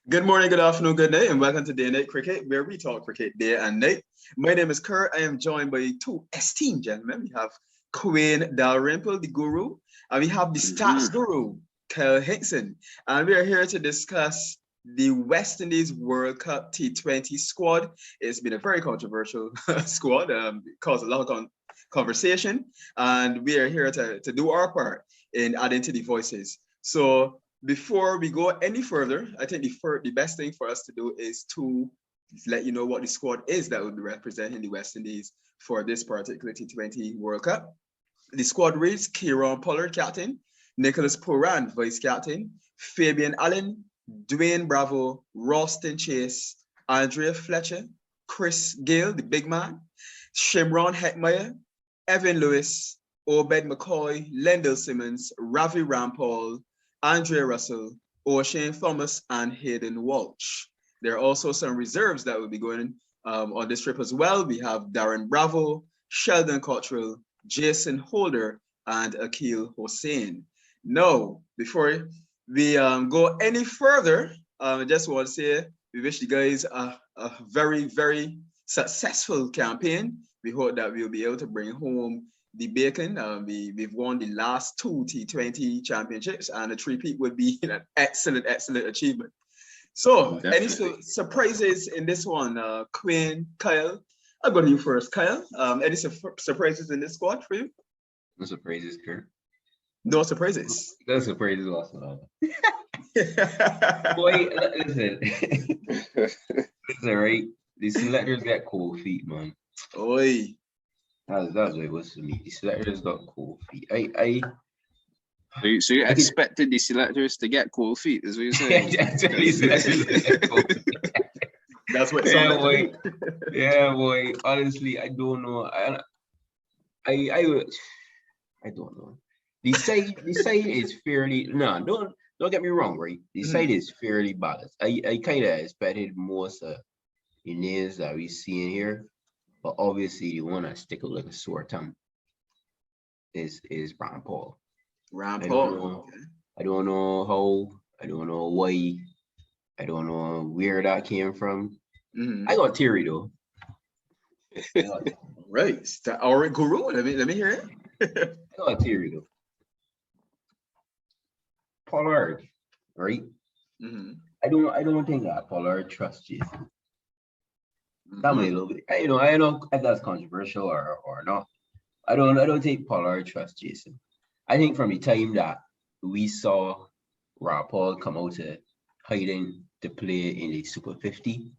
Good morning, good afternoon, good night, and welcome to Day and Night Cricket, where we talk cricket day and night. My name is Kurt. I am joined by two esteemed gentlemen. We have Kwayne Dalrymple, the guru, and we have the stats guru, Kyle Hickson. And we are here to discuss the West Indies World Cup T20 squad. It's been a very controversial squad, caused a lot of conversation, and we are here to do our part in adding to the voices. So before we go any further, I think the best thing for us to do is to let you know what the squad is that will be representing the West Indies for this particular T20 World Cup. The squad reads Kieron Pollard, captain, Nicholas Pooran, vice captain, Fabian Allen, Dwayne Bravo, Roston Chase, Andrea Fletcher, Chris Gayle, the big man, Shimron Hetmeyer, Evan Lewis, Obed McCoy, Lendl Simmons, Ravi Rampaul, Andre Russell, O'Shane Thomas, and Hayden Walsh. There are also some reserves that will be going on this trip as well. We have Darren Bravo, Sheldon Cottrell, Jason Holder, and Akil Hossain. Now, before we go any further, I just want to say we wish you guys a very, very successful campaign. We hope that we'll be able to bring home the bacon. We've won the last two T20 championships, and a three-peat would be an excellent achievement. So, any surprises in this one? Kwayne, Kyle, I'll go to you first. Kyle, any surprises in this squad for you? No surprises, Kurt. No surprises. No surprises also. Boy, listen. Listen, right? The selectors got cold feet, man. Oi. That's what it was for me. The selectors got cold feet. So you expected the selectors to get cold feet, is what you're saying? That's what. Yeah, boy. Yeah, boy. Honestly, I don't know. I don't know. The side is fairly don't get me wrong, right? The side is fairly balanced. I kind of expected most of the names that we see in here, but obviously the one that stick out like a sore thumb is Rampaul. Rampaul. I don't know how. I don't know why. I don't know where that came from. I got theory though. Right. All right, guru. Let me hear it. I got theory though. Pollard, right? I don't think that Pollard trusts Jason. Tell me a little bit. I don't know if that's controversial or not. I don't think Pollard trusts Jason. I think from the time that we saw Rampaul come out to hiding to play in the Super 50,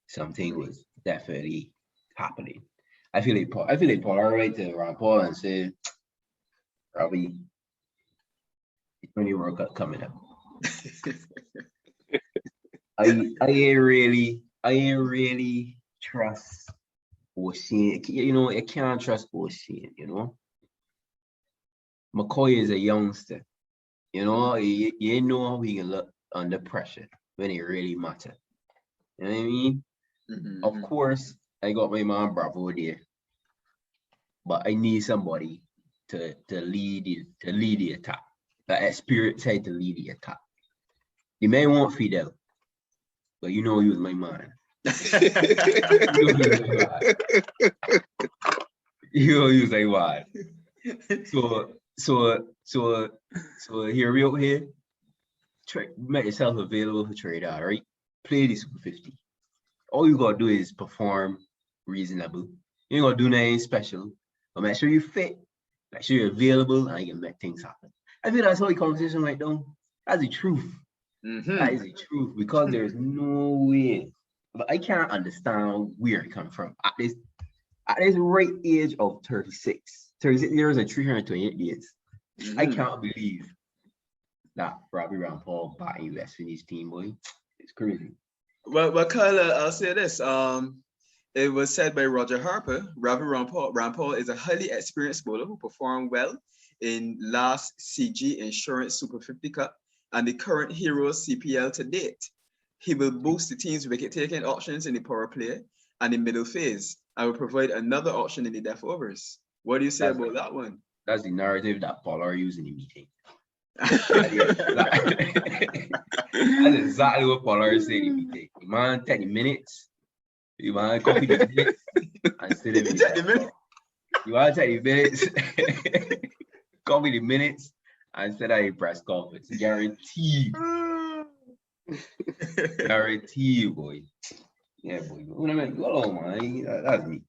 something was definitely happening. I feel like Pollard right to Rampaul and say, Robbie, T20 World Cup coming up. I ain't really trust O'Shane. I can't trust O'Shane, McCoy is a youngster. You know how he can look under pressure when it really matters. You know what I mean? Of course, I got my man Bravo there. But I need somebody to lead the attack. That spirit side to lead the attack. You may want Fidel, but he was my man. He was like, why? So here we out here. Make yourself available for trade out, right? Play the Super 50. All you gotta do is perform reasonable. You ain't gonna do nothing special, but make sure you fit, make sure you're available, and you can make things happen. I think that's how the conversation went down. That's the truth. That is the truth, because there's no way. But I can't understand where it comes from. At this right age of 36 years and 328 days, I can't believe that Ravi Rampaul buying West Indies team, boy. It's crazy. Well, Kyle, I'll say this. It was said by Roger Harper, Ravi Rampaul is a highly experienced bowler who performed well in last CG Insurance Super 50 Cup and the current Heroes CPL to date. He will boost the team's wicket-taking options in the power play and the middle phase, and will provide another option in the death overs. What do you say about that one? That's the narrative that Pollard used in the meeting. That's exactly what Pollard said. If you take you man 30 minutes, you man copy the minutes and sit in the You want 30 minutes, copy the minutes and set out a press conference. Guarantee. Guarantee, boy. Yeah, boy. When I mean, go on, man. That's me.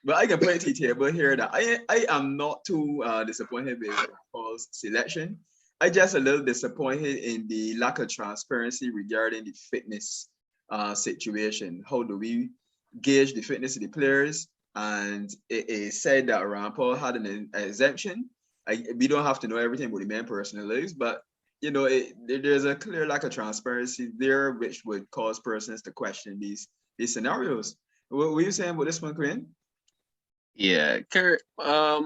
But I can put it table here that I am not too disappointed with Paul's selection. I just a little disappointed in the lack of transparency regarding the fitness situation. How do we gauge the fitness of the players? And it is said that Rampaul had an exemption. We don't have to know everything about the man personal lives, but you know, there's a clear lack of transparency there, which would cause persons to question these scenarios. What were you saying about this one, Kwayne? Yeah, Kurt. I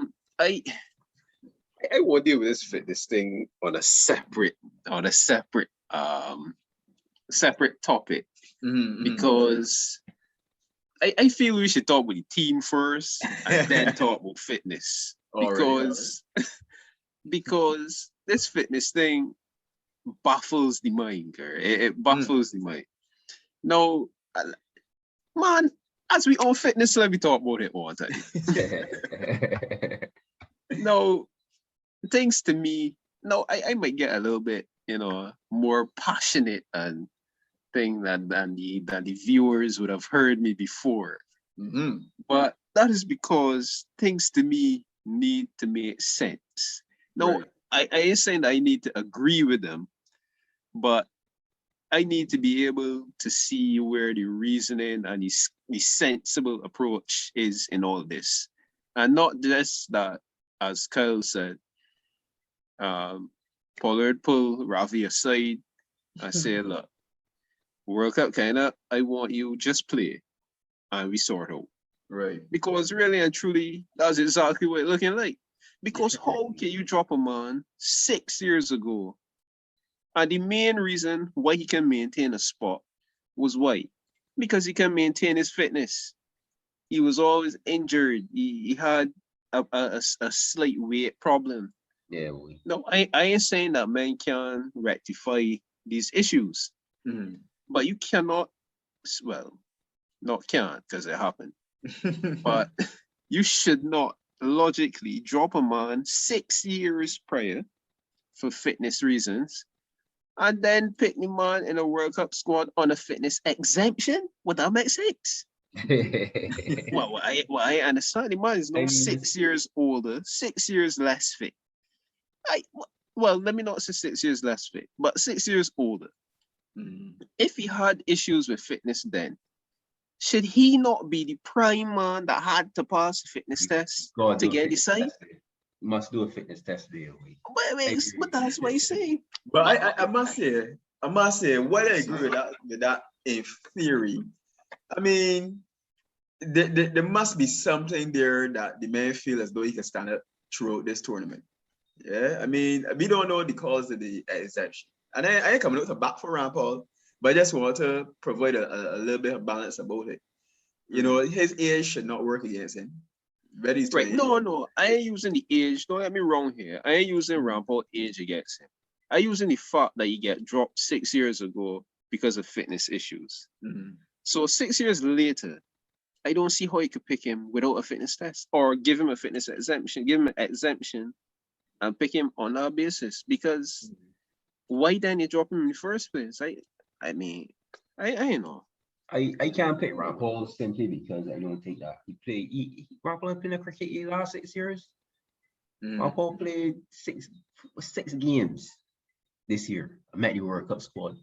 want to deal with this fitness thing on a separate topic because I feel we should talk about the team first and then talk about fitness because this fitness thing baffles the mind, Kurt. It baffles the mind. Now, man, as we all fitness, let me talk about it all time. No, things to me, no, I might get a little bit, more passionate and thing than the viewers would have heard me before. But that is because things to me need to make sense. No, right. I ain't saying that I need to agree with them, but I need to be able to see where the reasoning and the sensible approach is in all this. And not just that, as Kyle said, Pollard pull Ravi aside and say, look, World Cup I want you just play and we sort out. Right. Because really and truly, that's exactly what it's looking like. Because how can you drop a man 6 years ago? And the main reason why he can maintain a spot was why? Because he can maintain his fitness. He was always injured. He had a slight weight problem. Yeah, boy. No, I ain't saying that man can rectify these issues. But you cannot, well, not can because it happened. But you should not logically drop a man 6 years prior for fitness reasons and then pick the man in a World Cup squad on a fitness exemption. Would that make sense? Well, I understand the man is now 6 years older, 6 years less fit. Let me not say 6 years less fit, but 6 years older. If he had issues with fitness then, should he not be the prime man that had to pass the fitness test to get the site? You must do a fitness test there. But that's what he's saying. But I must say, what I agree with that in theory. I mean, there must be something there that the man feel as though he can stand up throughout this tournament. Yeah, I mean, we don't know the cause of the exemption. And I ain't coming out to bat for Rampaul, but I just want to provide a little bit of balance about it. You know, his age should not work against him. Right. No, I ain't using the age. Don't get me wrong here. I ain't using Rampaul age against him. I using the fact that he get dropped 6 years ago because of fitness issues. So 6 years later, I don't see how you could pick him without a fitness test or give him a fitness exemption, give him an exemption and pick him on that basis. Because why then you drop him in the first place? I mean, I know. I can't pick Rampaul simply because I don't think that Rampaul played cricket in the last 6 years. Rampaul played six games this year. I met the World Cup squad.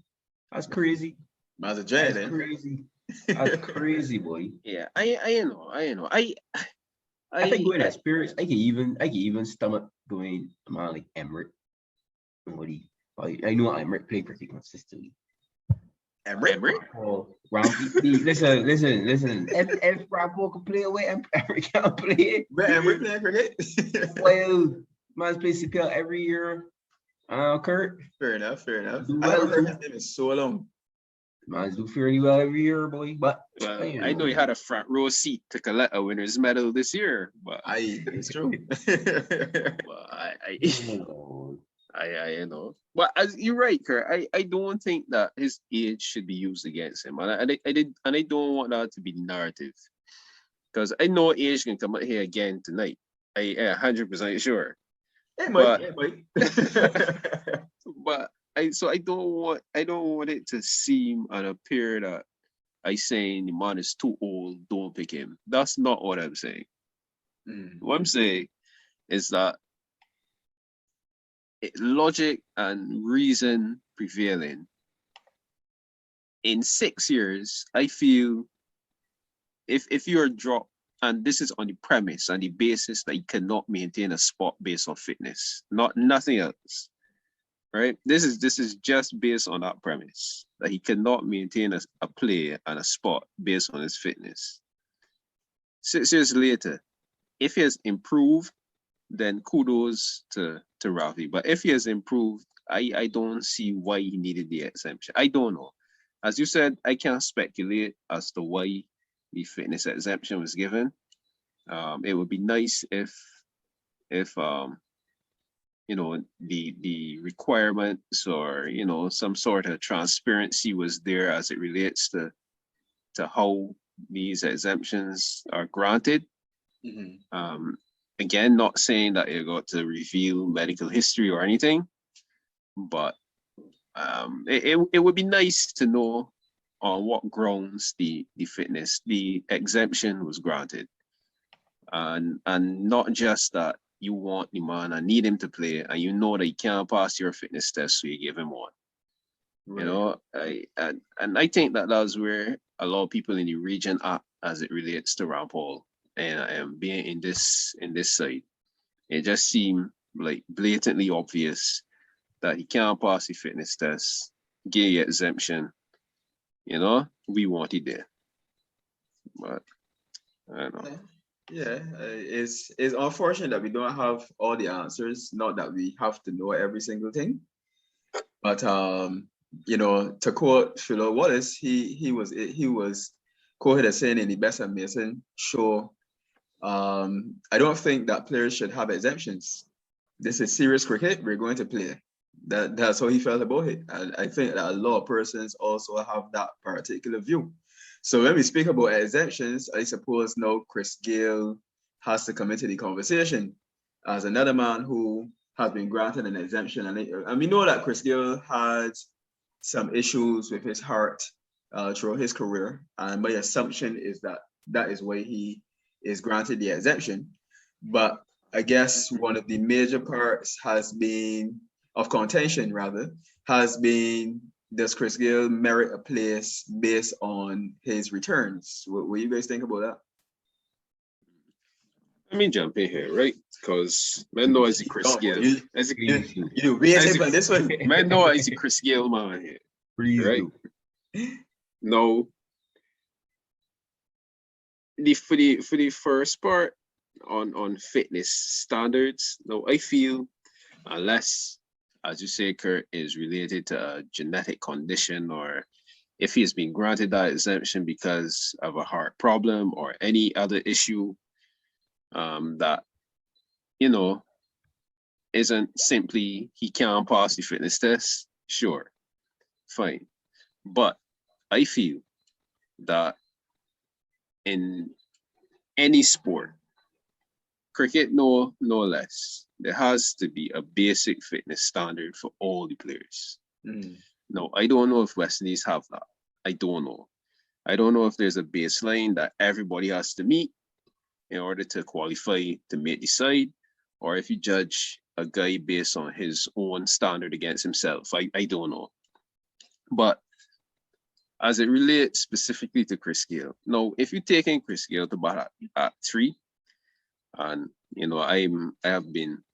That's crazy. That's a giant, That's crazy. That's crazy, boy. Yeah, I know. I think with that experience, I can even stomach going a man like Emmerich. I know Emmerich played cricket consistently. Emmerich? Listen. If Rampaul can play away, Emmerich can't play. But Emmerich playing cricket? Well, man's play CPL every year. Kurt. Fair enough. I haven't heard his name in so long. Man's do fairly well every year, boy. But I know he had a front row seat to collect a winner's medal this year. But it's true. you know, but as you're right, Kurt, I don't think that his age should be used against him, and I don't want that to be the narrative, because I know age can come out here again tonight. I 100% sure. Hey, But Mike. but I don't want it to seem and appear that I saying the man is too old, don't pick him. That's not what I'm saying. What I'm saying is that logic and reason prevailing. In 6 years, I feel if you're dropped, and this is on the premise and the basis that you cannot maintain a spot based on fitness, nothing else. Right? This is just based on that premise that he cannot maintain a play and a spot based on his fitness. 6 years later, if he has improved, then kudos to Rafi. But if he has improved, I don't see why he needed the exemption. I don't know. As you said, I can't speculate as to why the fitness exemption was given. It would be nice if you know, the requirements or, you know, some sort of transparency was there as it relates to how these exemptions are granted. Again, not saying that you got to reveal medical history or anything, but it would be nice to know on what grounds the exemption was granted, and not just that you want the man and need him to play, and you know that he can't pass your fitness test, so you give him one. Right. You know, I think that that's where a lot of people in the region are as it relates to Rampaul and being in this side. It just seemed like blatantly obvious that he can't pass the fitness test, gay exemption. You know, we want it there, but I don't know. Yeah, it's unfortunate that we don't have all the answers. Not that we have to know every single thing, but you know, to quote Philo Wallace, he was quoted as saying in the Best and Mason show, I don't think that players should have exemptions. This is serious cricket. We're going to play. That's how he felt about it. And I think that a lot of persons also have that particular view. So when we speak about exemptions, I suppose now Chris Gayle has to come into the conversation as another man who has been granted an exemption. And we know that Chris Gayle had some issues with his heart throughout his career. And my assumption is that is why he is granted the exemption. But I guess one of the major parts of contention has been, does Chris Gayle merit a place based on his returns? What do you guys think about that? Let me jump in here, right? Because man know as a Chris Gayle. You this one. Man know as a Chris Gayle man here. Please right? Do. No. For the first part on fitness standards, no, I feel unless, as you say, Kurt, is related to a genetic condition, or if he has been granted that exemption because of a heart problem or any other issue that, you know, isn't simply he can't pass the fitness test, sure, fine. But I feel that in any sport, cricket no less, there has to be a basic fitness standard for all the players. No, I don't know if West Indies have that. I don't know. I don't know if there's a baseline that everybody has to meet in order to qualify to make the side, or if you judge a guy based on his own standard against himself. I don't know. But as it relates specifically to Chris Gayle, now, if you take in Chris Gayle to bat at 3, and you know, I have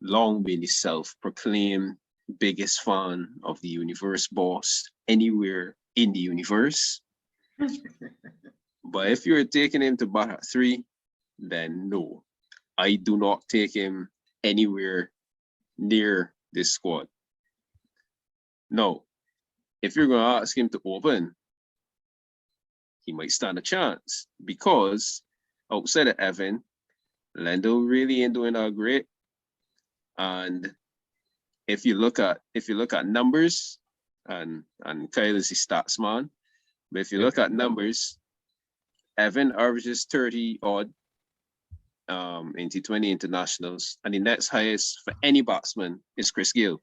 long been the self-proclaimed biggest fan of the universe boss anywhere in the universe. But if you're taking him to bat at 3, then no, I do not take him anywhere near this squad. No, if you're going to ask him to open, he might stand a chance, because outside of Evan, Lendo really ain't doing that great. And if you look at numbers, and Kyle is the stats man, but if you look at numbers, Evan averages 30 odd in T20 internationals, and the next highest for any batsman is Chris Gayle,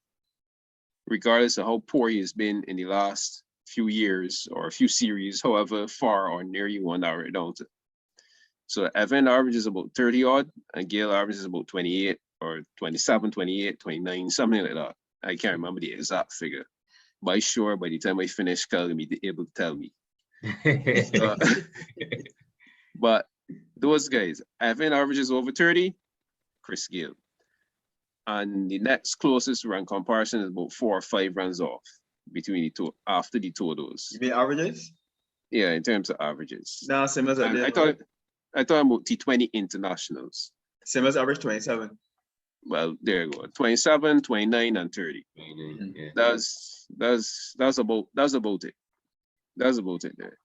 regardless of how poor he has been in the last few years or a few series, however far or near you want to narrow it down to. So Evan averages about 30 odd, and Gayle averages about 28 or 27, 28, 29, something like that. I can't remember the exact figure. But sure, by the time I finish, Kyle will be able to tell me. But those guys, Evan averages over 30, Chris Gayle. And the next closest run comparison is about 4 or 5 runs off between the two, after the two of those. You mean averages? Yeah, in terms of averages. No, same as I did. I thought about T20 internationals. Same as average 27. Well, there you go. 27, 29, and 30. 29, yeah. That's about it. That's about it there.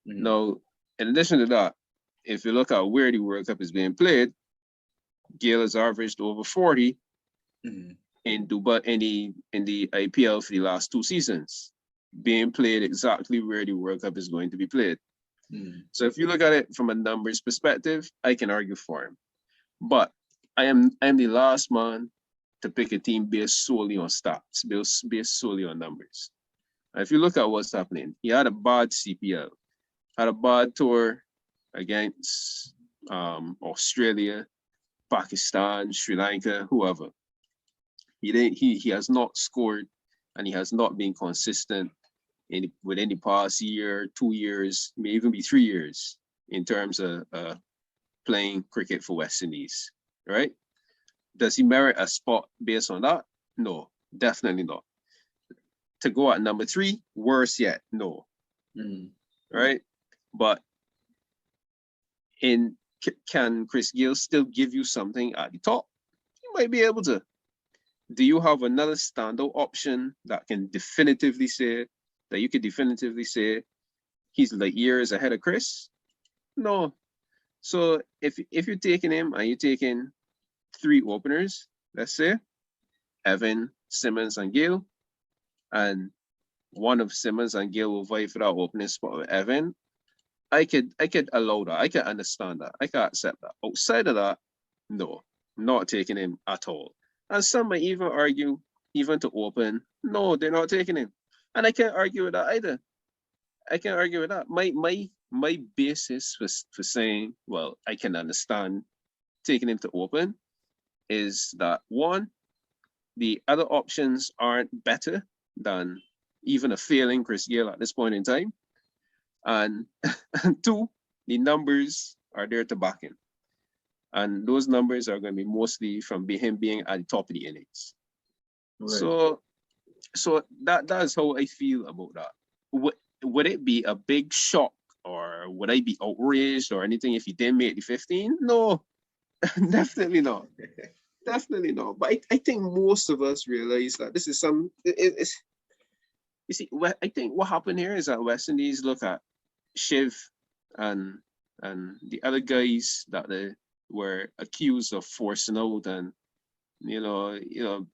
Mm-hmm. Now, in addition to that, if you look at where the World Cup is being played, Gayle has averaged over 40 in Dubai in the IPL for the last 2 seasons, being played exactly where the World Cup is going to be played. So if you look at it from a numbers perspective, I can argue for him. But I am the last man to pick a team based solely on stats, based solely on numbers. And if you look at what's happening, he had a bad CPL, had a bad tour against Australia, Pakistan, Sri Lanka, whoever. He has not scored, and he has not been consistent within the past year, 2 years, may even be 3 years in terms of playing cricket for West Indies, right? Does he merit a spot based on that? No, definitely not. To go at number 3, worse yet, no. Right? But can Chris Gayle still give you something at the top? He might be able to. Do you have another standout option that you could definitively say he's like years ahead of Chris? No. So if you're taking him and you're taking 3 openers, let's say Evan, Simmons, and Gayle, and one of Simmons and Gayle will vie for that opening spot with Evan, I could allow that. I could understand that. I can accept that. Outside of that, no, not taking him at all. And some might even argue, even to open, no, they're not taking him. And I can't argue with that either. I can't argue with that. My basis for saying, well, I can understand taking him to open is that 1, the other options aren't better than even a failing Chris Gayle at this point in time. And 2, the numbers are there to back him. And those numbers are going to be mostly from him being at the top of the innings. Right. So that's how I feel about that. Would it be a big shock, or would I be outraged or anything if he didn't make the 15? No, definitely not. Definitely not. But I think most of us realize that this is you see, I think what happened here is that West Indies look at Shiv and the other guys that they were accused of forcing out and you know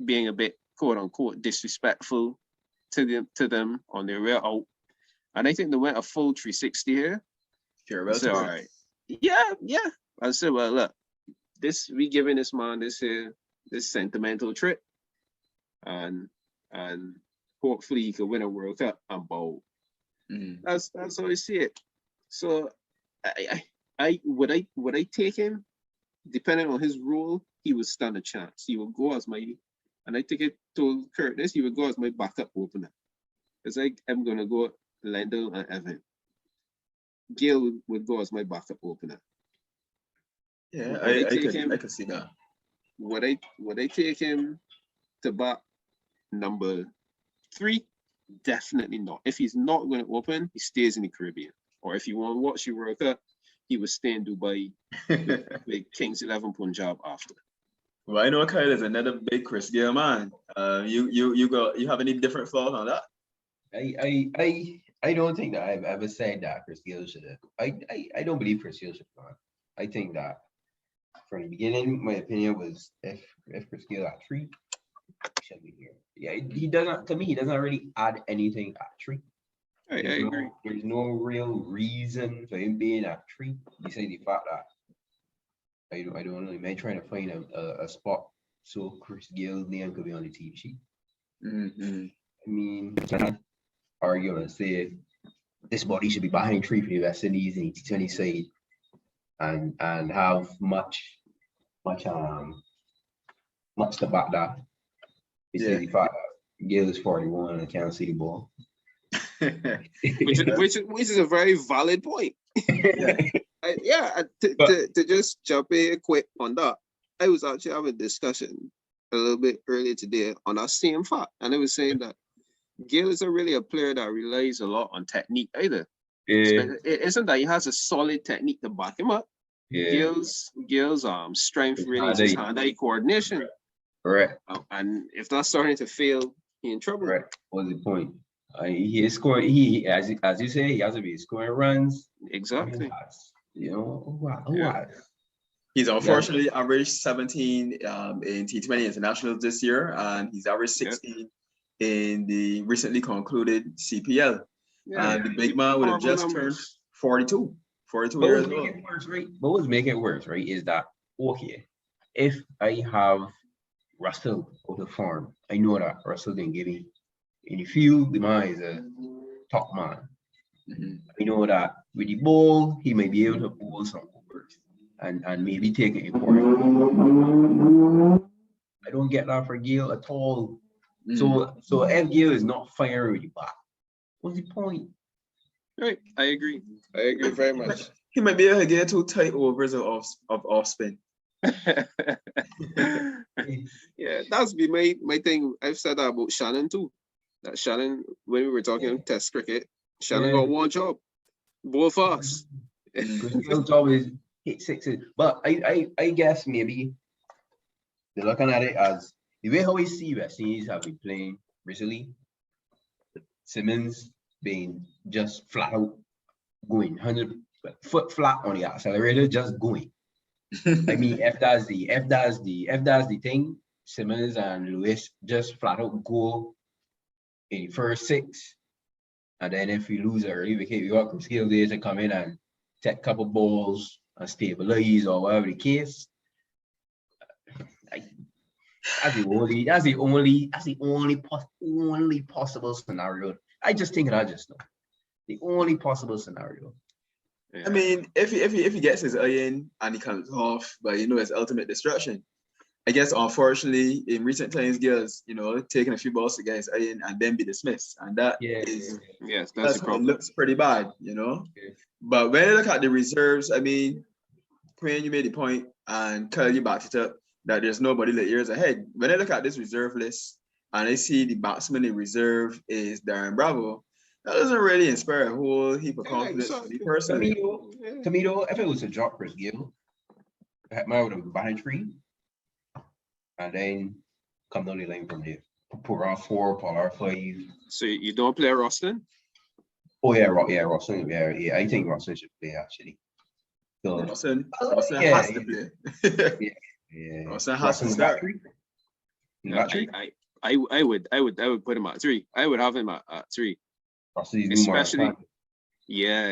being a bit quote unquote disrespectful to them on their way out. And I think they went a full 360 here. Sure, well, all right. Yeah. I said, well, look, we giving this man this sentimental trip, and hopefully he could win a World Cup and bowl. That's how I see it. So I would I take him, depending on his role, he would stand a chance. He would go as my, and I think it told Kurt this, he would go as my backup opener. It's like I'm gonna go Lendl and Evan. Gayle would go as my backup opener. Yeah, I could see that. Would I take him to bat number 3? Definitely not. If he's not going to open, he stays in the Caribbean. Or if you want to watch your World Cup, he will stay in Dubai with Kings 11 Punjab after. Well, I know Kyle is another big Chris Gayle man. You have any different thoughts on that? I don't think that I've ever said that Chris Gayle should have. I don't believe Chris Gayle should have gone. I think that from the beginning, my opinion was if Chris Gayle at 3, should be here. Yeah, he doesn't. To me, he doesn't really add anything at three. I agree. There's no real reason for him being at three. Besides the fact that I don't know. He may trying to find a spot so Chris Gayle's name could be on the team sheet. Mm-hmm. I mean, can argue and say this body should be behind three for the West Indies in the T20 side and have much to back that. Besides the fact that Gale is 41 and can't see the ball. which is a very valid point. To just jump in quick on that, I was actually having a discussion a little bit earlier today on that same fact, and I was saying that Gale isn't really a player that relies a lot on technique either. Yeah. It isn't that he has a solid technique to back him up. Yeah. Gale's strength really is his hand-eye coordination. Correct. And if that's starting to fail, he's in trouble. Right. What's the point? He is scoring. He as you say, he has to be scoring runs. Exactly. You know, wow. He's unfortunately averaged 17 in T20 internationals this year, and he's averaged 16 in the recently concluded CPL. And the big man would have just turned 42 years old. But what's making it worse, right, is that, okay, if I have Russell out of form, I know that Russell didn't give me in the field, the man is a top man. Mm-hmm. I know that with the ball, he may be able to bowl some overs and maybe take it important. I don't get that for Gale at all. Mm-hmm. So if Gale is not firing with the bat, what's the point? Right, I agree very much. He might be able to get 2 tight overs of off spin. Yeah, that's been my thing. I've said that about Shannon too. That Shannon, when we were talking Test cricket, Shannon got one job, bowl fast. His job is hit sixes. But I guess maybe they're looking at it as the way how we see West Indies have been playing recently. Simmons being just flat out going 100 foot flat on the accelerator, just going. I mean, if that's the thing, Simmons and Lewis just flat out go in the first 6, and then if we lose early, we got Chris Gayle there to come in and take a couple balls and stabilize or whatever the case. That's the only possible scenario. I just think that the only possible scenario. Yeah. I mean, if he gets his eye in and he comes off, but his ultimate destruction. I guess unfortunately in recent times, Gale's taking a few balls to get his eye in and then be dismissed, and that that's it looks pretty bad, Yeah. But when I look at the reserves, I mean, Kwayne, you made the point, and Kyle, you backed it up, that there's nobody like years ahead. When I look at this reserve list and I see the batsman in reserve is Darren Bravo, that doesn't really inspire a whole heap of confidence for me personally. To me though, if it was a drop Chris Gayle, I would have behind 3, and then come down the line from there. Pour out 4, pull out 5. So you don't play Roston? Oh yeah, Roston. Yeah, I think Roston should play actually. So Roston has to play. Roston has to start. I would put him at 3. I would have him at 3.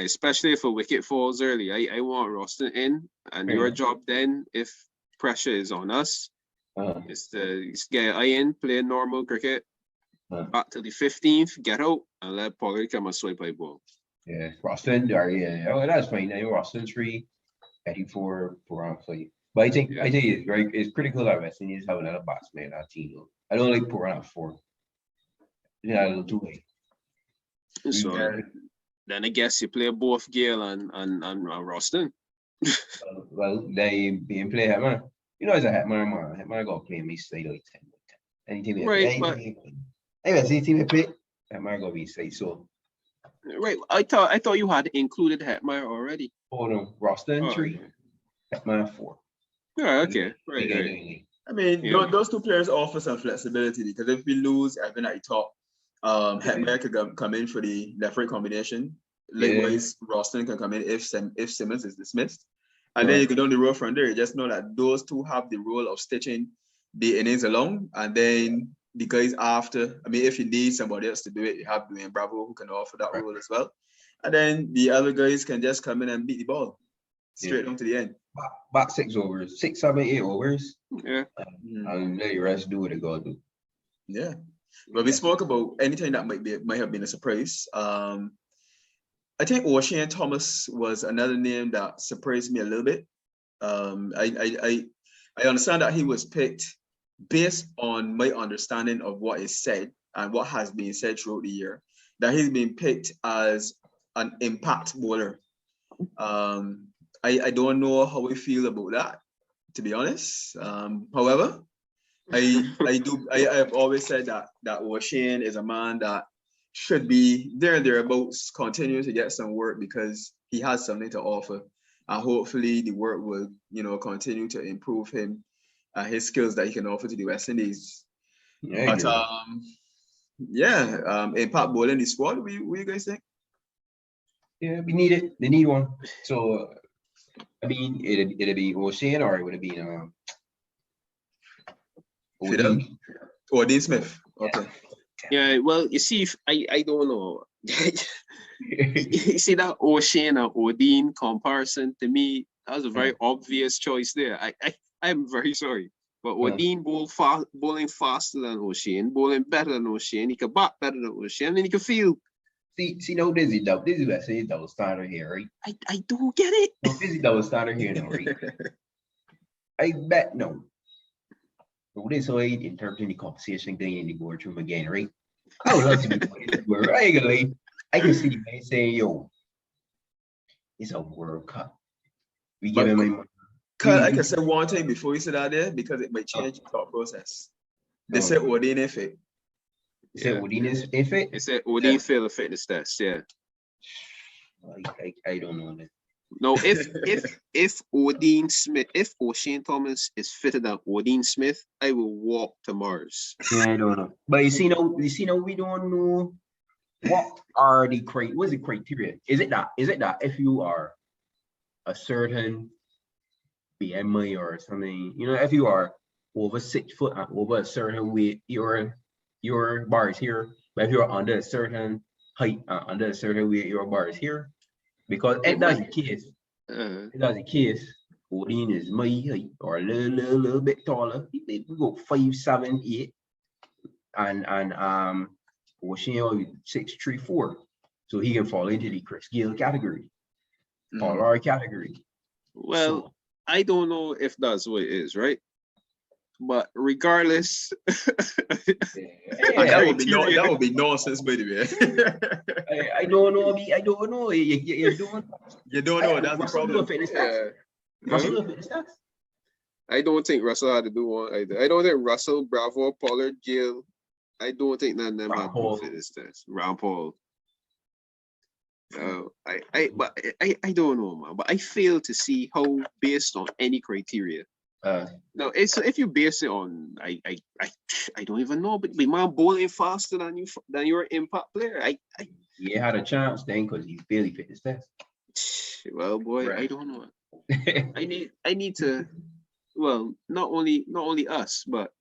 Especially if a wicket falls early. I want Roston in, and your job then, if pressure is on us, is to get eye in, play normal cricket, back to the 15th, get out, and let Pollard come and swipe by ball. Yeah, Roston, that's fine. I know Roston 3, heading for round 5. But I think it's critical that West Indies have another batsman in that team. I don't like Puran at 4. Yeah, a little too late. So then I guess you play both Gayle and Roston. well, they being play Hetman. As a Hetman man, Hetman got to play me side like 10. Anything anything they play, Hetman got to be side. So right, I thought you had included Hetman already. Oh no, Roston 3, Hetman 4. Yeah, okay, right. I mean, those 2 players offer some flexibility, because if we lose Evan at the top, Hetman could come in for the left-right combination. Likewise, Roston can come in if Simmons is dismissed. And then you go down the road from there. You just know that those 2 have the role of stitching the innings alone, and then the guys after. I mean, if you need somebody else to do it, you have Dwayne Bravo who can offer that role as well. And then the other guys can just come in and beat the ball straight on to the end. Back 6 overs, 6, 7, 8 overs. Yeah. And let the rest do what they gotta do. Yeah. But we spoke about anything that might have been a surprise. I think O'Shane Thomas was another name that surprised me a little bit. I understand that he was picked based on my understanding of what is said and what has been said throughout the year, that he's been picked as an impact bowler. I don't know how I feel about that, to be honest. However, I've always said that O'Shane is a man that should be there and thereabouts, continue to get some work because he has something to offer, and hopefully the work will, continue to improve him, his skills that he can offer to the West Indies. Yeah, but impact bowling the squad. What you guys think? Yeah, we need it. They need one. So, I mean, it'd be O'Shane, or it would have been Dean Smith. Okay. Yeah, well, you see, I don't know. You see that O'Shane and O'Dean comparison, to me, that was a very obvious choice there. I'm very sorry. But O'Dean bowling faster than O'Shane, bowling better than O'Shane. He could bat better than O'Shane, and he could feel. See, no, this is what I say double starter here, right? I don't get it. No, this is double starter here now, right? I bet no. So this way, in terms of the conversation thing in the boardroom again, right? I would love to be regularly. I can see the man saying, yo, it's a World Cup. We give him money. I can say one thing before you say that there, because it might change the thought process. They said O'Dean if it. They said O'Dean is if it? They said O'Dean failed a fitness test, yeah. I don't know that. No, if O'Dean Smith, if O'Shane Thomas is fitter than O'Dean Smith, I will walk to Mars. Yeah, I don't know. But you see now, we don't know what are the criteria? Is it that if you are a certain BMI or something, if you are over 6 foot and over a certain weight, your bar is here. But if you're under a certain height, under a certain weight, your bar is here. Because if that's the case, O'Dean is my height or a little bit taller. We go 5, 7, 8, and O'Shane 6, 3, 4. So he can fall into the Chris Gayle category, or our category. Well, I don't know if that's what it is, right? But regardless, that would be nonsense, by the way. I don't know. You don't know. That's the problem. Russell fitness test. I don't think Russell had to do one either. I don't think Russell, Bravo, Pollard, Gayle. I don't think none of them had to do fitness test. Rampaul. I don't know, man. But I fail to see how, based on any criteria. No, it's if you base it on I don't even know, but the man bowling faster than your impact player. You had a chance then because you barely fit this test. Well, boy, right. I don't know. I need to. Well, not only us, but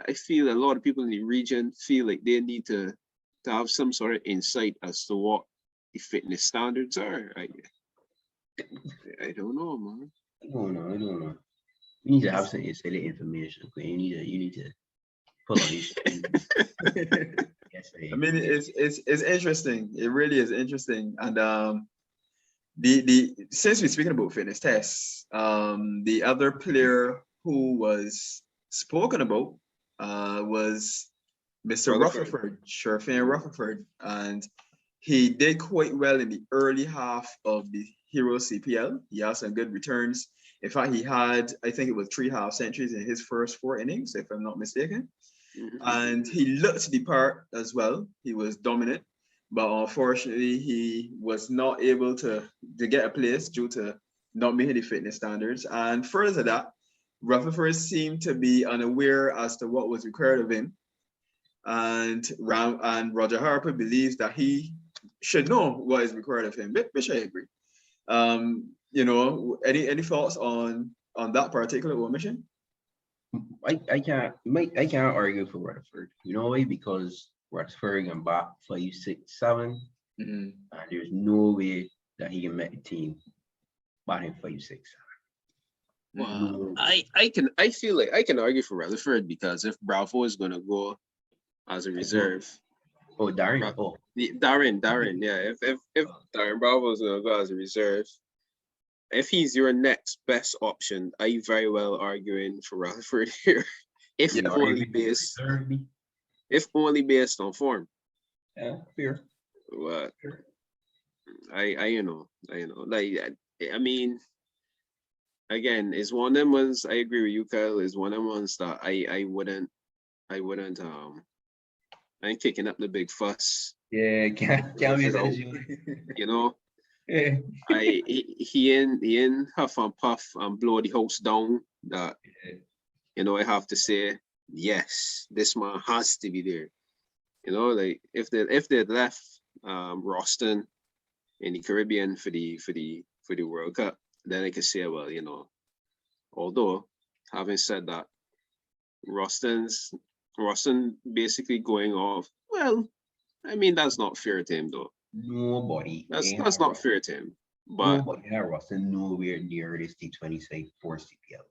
I feel a lot of people in the region feel like they need to have some sort of insight as to what the fitness standards are. I don't know, man. I don't know. You need to have some inside information. You need to pull on these things. Yes, I mean, it's interesting. It really is interesting. And the since we're speaking about fitness tests, the other player who was spoken about was Mr. Rutherford, Shurfane Rutherford, and he did quite well in the early half of the Hero CPL. He had some good returns. In fact, he had, I think it was 3 half centuries in his first 4 innings, if I'm not mistaken. And he looked the part as well. He was dominant, but unfortunately, he was not able to get a place due to not meeting the fitness standards. And further to that, Rutherford seemed to be unaware as to what was required of him. And Roger Harper believes that he should know what is required of him, which I agree. Any thoughts on that particular omission? I can't argue for Rutherford. You know why? Because Rutherford can bat 5, 6, 7, and there's no way that he can make the team batting 5, 6, 7. Well, I feel like I can argue for Rutherford because if Bravo is gonna go as a reserve. Oh, Darren. Darren, yeah. If Darren Bravo is gonna go as a reserve, if he's your next best option, I very well arguing for Rutherford here. if only based on form. Yeah, fair. But I like I mean, again, it's one of them ones. I agree with you, Kyle. Is one of them ones that I wouldn't I ain't kicking up the big fuss. Yeah, can't be that you know. Yeah. He in huff and puff and blow the house down. That you know, I have to say yes, this man has to be there. You know, like if they left Roston in the Caribbean for the World Cup, then I could say, well, you know, although having said that, Roston basically going off. Well, I mean that's not fair to him though. Nobody. That's not fair to him. But nobody had Roston nowhere near this T20 side for CPL.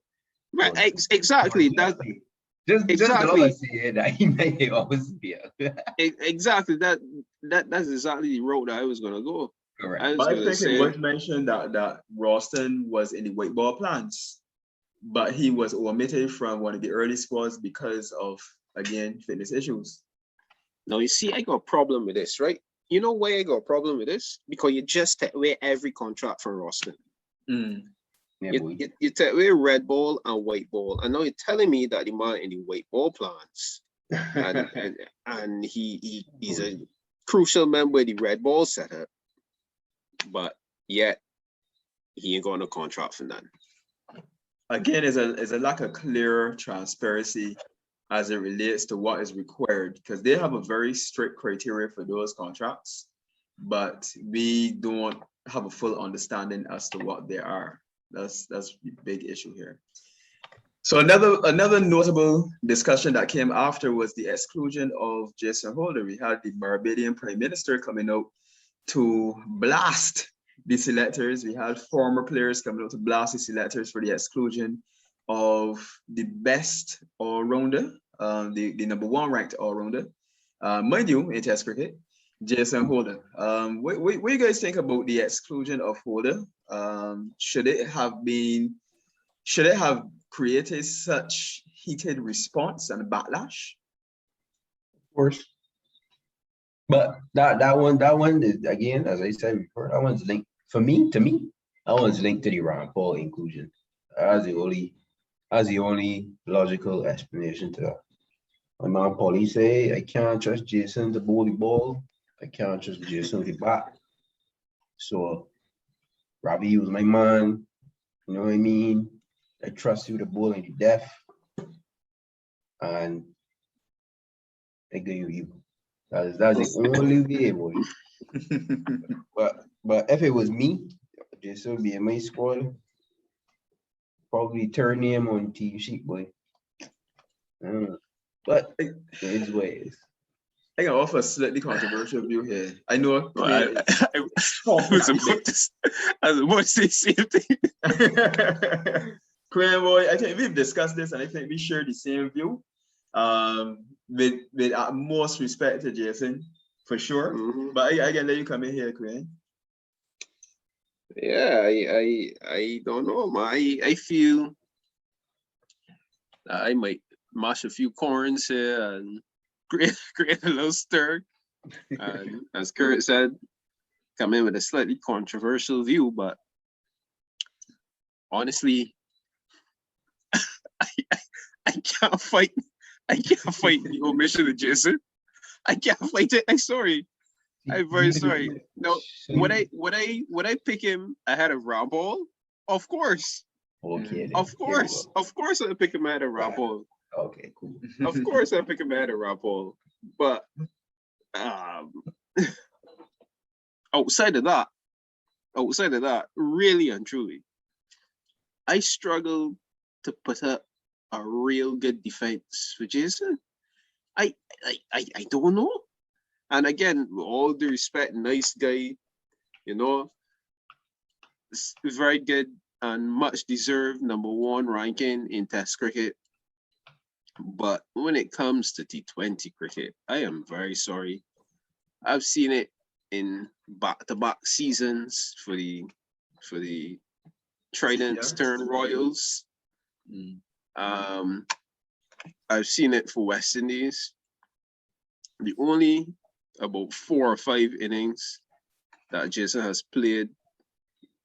Right, exactly. That's exactly say that he may always be exactly that's exactly the road that I was gonna go. Correct. I think it was mentioned that Roston was in the white ball plans, but he was omitted from one of the early squads because of, again, fitness issues. Now you see, I got a problem with this, right? You know why I got a problem with this? Because you just take away every contract from Roston. Yeah, you take away red ball and white ball, and now you're telling me that the man in the white ball plans, and he's a crucial member of the red ball setup, but yet he ain't got no contract for none. Again, is a lack of clear transparency as it relates to what is required, because they have a very strict criteria for those contracts, but we don't have a full understanding as to what they are. That's the big issue here. So another notable discussion that came after was the exclusion of Jason Holder. We had the Barbadian Prime Minister coming out to blast the selectors. We had former players coming out to blast the selectors for the exclusion of the best all-rounder, the number 1 ranked all-rounder, mind you, in Test cricket, Jason Holder. What do you guys think about the exclusion of Holder? Should it have created such heated response and backlash? Of course. But that one is, again, as I said before, that one's linked to me, that one's linked to the Rampaul inclusion. That's the only logical explanation to that. My man Paulie say, I can't trust Jason to bowl the ball. I can't trust Jason with the bat. So Ravi was my man. You know what I mean? I trust you to bowl in the deaf. And I give you. That's the only way, boy. But if it was me, Jason would be in my squad. Probably turn him on team sheet, boy. But it is what it is. I can offer a slightly controversial view here. I know. I was about to say the same thing. Kwayne boy, I think we've discussed this, and I think we share the same view. With utmost respect to Jason, for sure. But I can let you come in here, Kwayne. Yeah, I don't know, man. I feel I might mash a few corns here and create a little stir. And as Kurt said, come in with a slightly controversial view, but honestly, I can't fight the omission of Jason. I can't fight it. I'm sorry. I'm very sorry. No, would I pick him ahead of Rampaul? Of course. Okay. Of course I'd pick him ahead of Rampaul. Okay, cool. Of course I'd pick him ahead of Rampaul. But outside of that, really and truly, I struggle to put up a real good defense for Jason? I don't know. And again, with all due respect, nice guy, you know, very good and much deserved #1 ranking in Test cricket. But when it comes to T20 cricket, I am very sorry. I've seen it in back-to-back seasons for the Trident Stern Royals. I've seen it for West Indies. The only about 4 or 5 innings that Jason has played,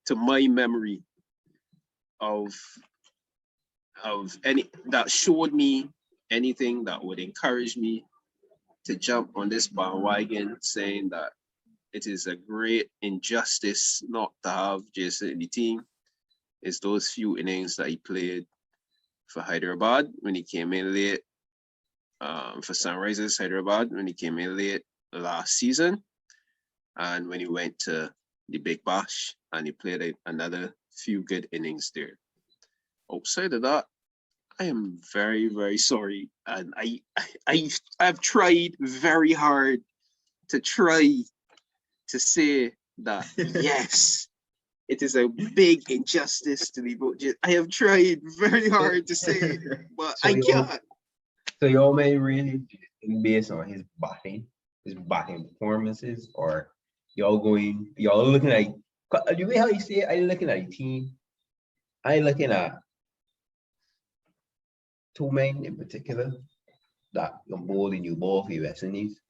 to my memory, of any that showed me anything that would encourage me to jump on this bandwagon, saying that it is a great injustice not to have Jason in the team, is those few innings that he played for Hyderabad when he came in late, for Sunrisers Hyderabad when he came in late last season, and when he went to the Big Bash and he played another few good innings there. Outside of that, I am very, very sorry, and I've tried very hard to say that yes, it is a big injustice to the vote. I have tried very hard to say it, but I can't. So y'all may really based on his batting performances, or y'all looking at the way how you say it, are you looking at a team? I looking at 2 men in particular that bowl in your ball for West Indies,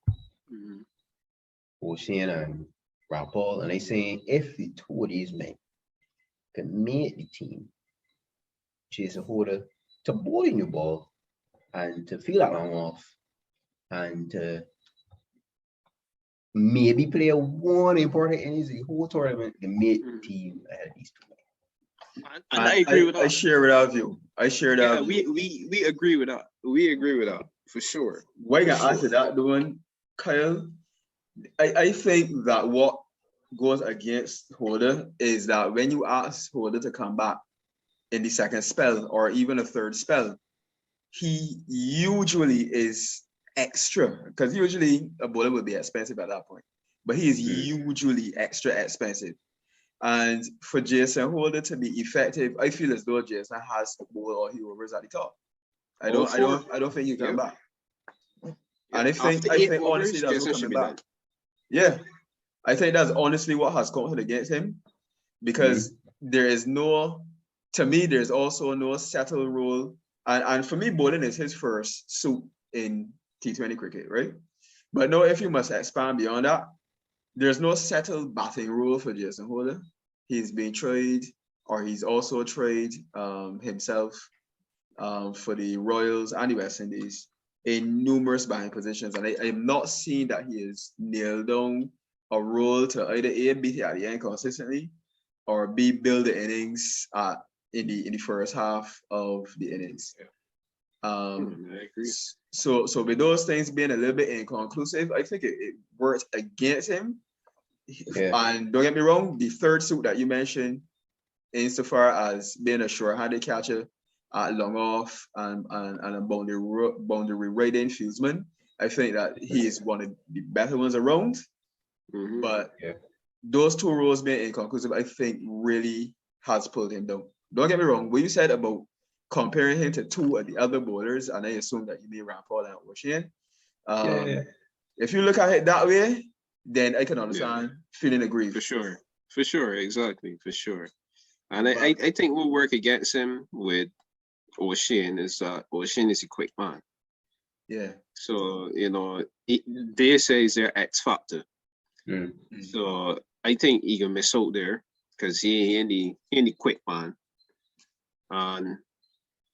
Omission and Rampaul, and they saying if the 2 of these men can make the team, Jason Holder to bowl in your ball and to feel that long off and to maybe play a one important innings the whole tournament to make the team ahead of these 2 men. And I agree with that. I share that view. We agree with that. We agree with that for sure. Why you gonna answer that, doing, Kyle? I think that what goes against Holder is that when you ask Holder to come back in the second spell or even a third spell, he usually is extra, because usually a bowler would be expensive at that point, but he is usually extra expensive. And for Jason Holder to be effective, I feel as though Jason has to bowl all he overs at the top. I don't think he can come back. And I think honestly that's what's coming back. Yeah, I think that's honestly what has counted against him, because there's also no settled role. And for me, bowling is his first suit in T20 cricket, right? But no, if you must expand beyond that, there's no settled batting rule for Jason Holder. He's been tried, or he's also tried himself for the Royals and the West Indies in numerous batting positions. And I am not seeing that he has nailed down a role to either A, beat it at the end consistently, or B, build the innings in the first half of the innings. I agree. So with those things being a little bit inconclusive, I think it works against him. And don't get me wrong, the third suit that you mentioned, insofar as being a sure-handed catcher at long off and a boundary right infieldman, I think that he is one of the better ones around. But those 2 roles being inconclusive, I think really has pulled him down. Don't get me wrong, what you said about comparing him to 2 of the other bowlers, and I assume that you mean Rampaul and Omission. If you look at it that way, then I can understand feeling aggrieved. For sure, exactly, for sure. And I think what work against him with Omission is that Omission is a quick man. Yeah. So, they say is their X factor. So I think he can miss out there because he ain't the quick man. And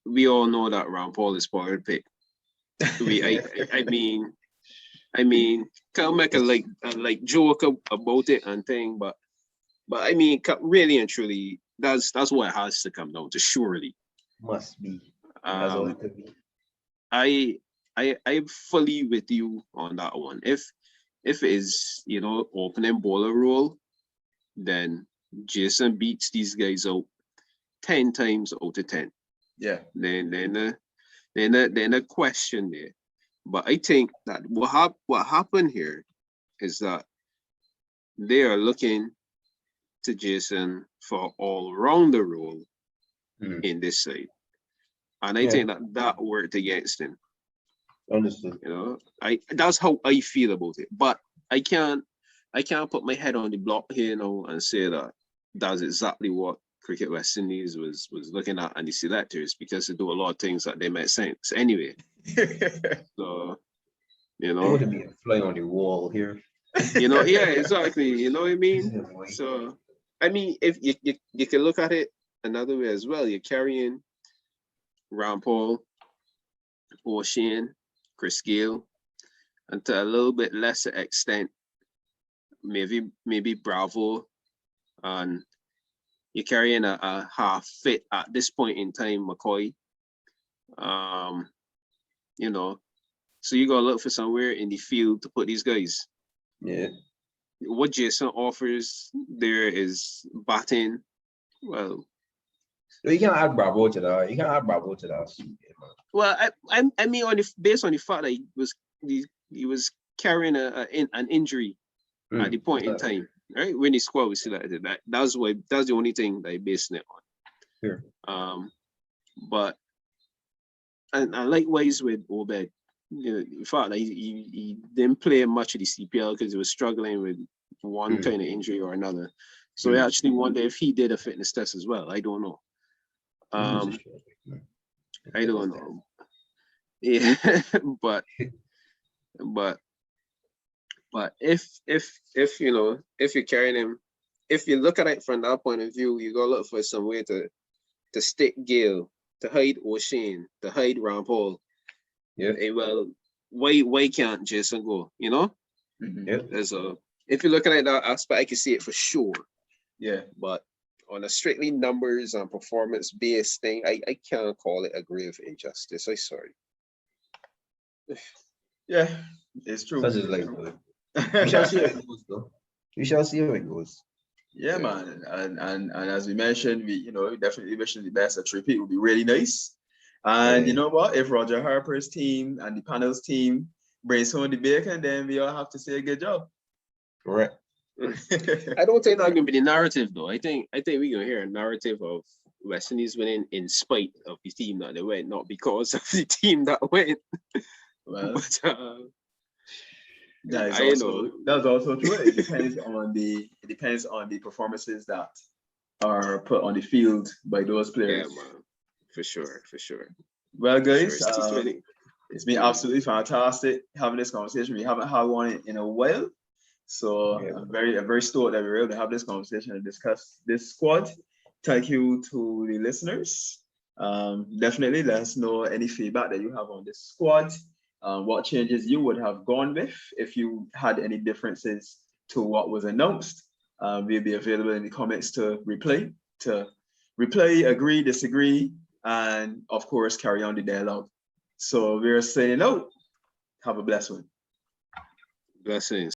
we all know that Rampaul is spoiled pick. I mean, can't make a like joke about it and thing, but I mean, really and truly, that's what it has to come down to. Surely, must be. That's all it could be. I'm fully with you on that one. If it is opening bowler role, then Jason beats these guys out 10 times out of 10. Yeah. Then Then a question there. But I think that what happened here is that they are looking to Jason for all-rounder role in this side. And I think that worked against him. Understood. You know, that's how I feel about it. But I can't put my head on the block here, you know, and say that that's exactly what Cricket West Indies was looking at and the selectors, because they do a lot of things that they make sense anyway. So, you know, It would be a fly on the wall here. You know, yeah, exactly. You know what I mean? So, I mean, if you can look at it another way as well. You're carrying Rampaul, Omission, Chris Gayle, and to a little bit lesser extent, maybe Bravo, and you're carrying a half fit at this point in time, McCoy. You know, so you gotta look for somewhere in the field to put these guys. Yeah. What Jason offers there is batting. Well, You can't add Bravo to that. You can't add Bravo to that. Well, I mean, based on the fact that he was carrying an injury at the point in time, right? When the squad was selected, that's the only thing that I based it on. Sure. But and likewise with Obed, you know, the fact that he didn't play much of the CPL because he was struggling with one kind of injury or another. So I actually wonder if he did a fitness test as well. I don't know. I don't know. Yeah, but if you know, if you're carrying him, if you look at it from that point of view, you gotta look for some way to stick Gayle, to hide O'Shane, to hide Rampaul. Yeah. Well, why can't Jason go? You know? Yeah. If you're looking at that aspect, I can see it for sure. Yeah. But on a strictly numbers and performance based thing, I can't call it a grave injustice. I'm sorry. Yeah, it's true. Such is like, we shall see how it goes, though. We shall see how it goes. Yeah, man. And as we mentioned, we definitely wishing the best. A tribute would be really nice. And you know what? If Roger Harper's team and the panel's team brings home the bacon, then we all have to say a good job. Correct. I don't think that's gonna be the narrative though. I think we're gonna hear a narrative of West Indies winning in spite of the team that they went, not because of the team that went. Well, but, that's also true. It depends on the performances that are put on the field by those players. Yeah, man. For sure. Well, guys, it's been absolutely fantastic having this conversation. We haven't had one in a while. So I'm very stoked that we were able to have this conversation and discuss this squad. Thank you to the listeners. Definitely let us know any feedback that you have on this squad. What changes you would have gone with if you had any differences to what was announced. We'll be available in the comments to reply, agree, disagree, and of course carry on the dialogue. So we're saying out. Have a blessed one. Blessings.